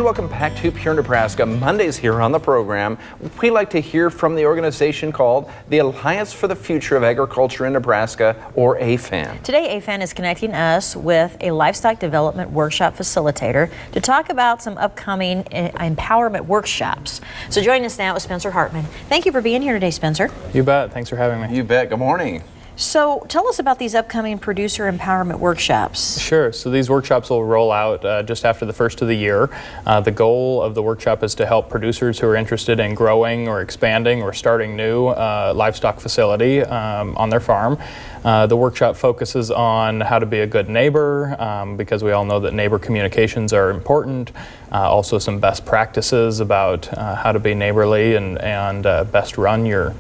And welcome back to Pure Nebraska. Mondays here on the program, we like to hear from the organization called the Alliance for the Future of Agriculture in Nebraska, or AFAN. Today, AFAN is connecting us with a livestock development workshop facilitator to talk about some upcoming empowerment workshops. So joining us now is Spencer Hartman. Thank you for being here today, Spencer. You bet. Thanks for having me. You bet. Good morning. So tell us about these upcoming producer empowerment workshops. Sure. So these workshops will roll out just after the first of the year. The goal of the workshop is to help producers who are interested in growing or expanding or starting new livestock facility on their farm. The workshop focuses on how to be a good neighbor, because we all know that neighbor communications are important. Also some best practices about how to be neighborly and best run your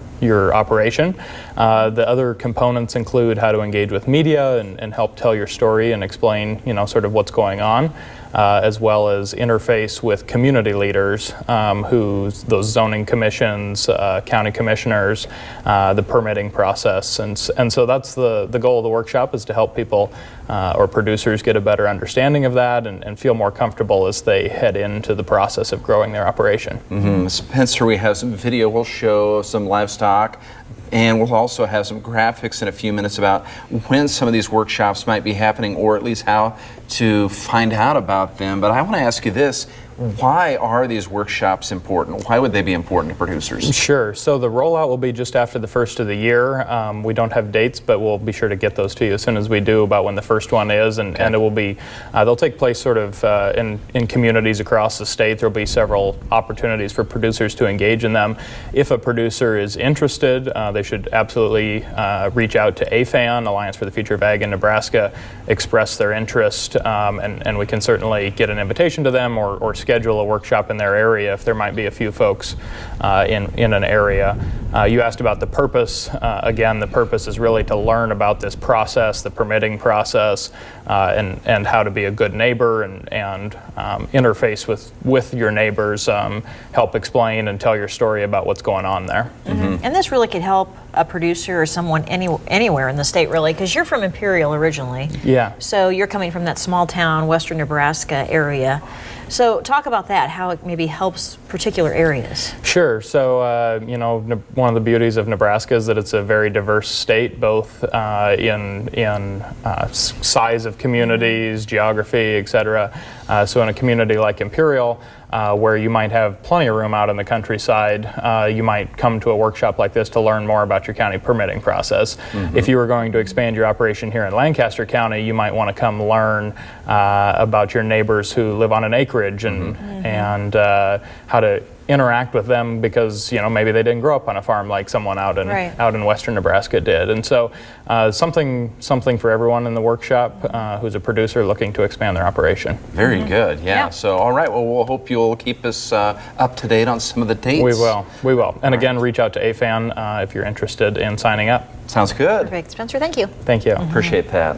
operation. The other components include how to engage with media and help tell your story and explain, sort of what's going on, as well as interface with community leaders, those zoning commissions, county commissioners, the permitting process, and so that's the goal of the workshop, is to help people or producers get a better understanding of that and feel more comfortable as they head into the process of growing their operation. Mm-hmm. Spencer, we have some video we'll show some livestock, and we'll also have some graphics in a few minutes about when some of these workshops might be happening, or at least how to find out about them. But I want to ask you this. Why are these workshops important? Why would they be important to producers? Sure. So the rollout will be just after the first of the year. We don't have dates, but we'll be sure to get those to you as soon as we do about when the first one is. And it will be, they'll take place sort of in communities across the state. There'll be several opportunities for producers to engage in them. If a producer is interested, they should absolutely reach out to AFAN, Alliance for the Future of Ag in Nebraska, express their interest, and we can certainly get an invitation to them or schedule a workshop in their area if there might be a few folks in an area. You asked about the purpose. Again, the purpose is really to learn about this process, the permitting process, and how to be a good neighbor and interface with your neighbors, help explain and tell your story about what's going on there. Mm-hmm. And this really could help a producer or someone anywhere in the state, really, because you're from Imperial originally. Yeah. So you're coming from that small town, western Nebraska area. So talk about that, how it maybe helps particular areas. Sure. So, one of the beauties of Nebraska is that it's a very diverse state, both in size of communities, geography, et cetera. So in a community like Imperial, where you might have plenty of room out in the countryside, you might come to a workshop like this to learn more about your county permitting process. Mm-hmm. If you were going to expand your operation here in Lancaster County, you might want to come learn about your neighbors who live on an acreage and how to interact with them, because maybe they didn't grow up on a farm like someone out in western Nebraska did. And so something for everyone in the workshop who's a producer looking to expand their operation. Very good. Yeah. So all right, well, we'll hope you'll keep us up to date on some of the dates. We will. And again, reach out to AFAN if you're interested in signing up. Sounds good. Perfect. Spencer, thank you. Thank you. Appreciate that.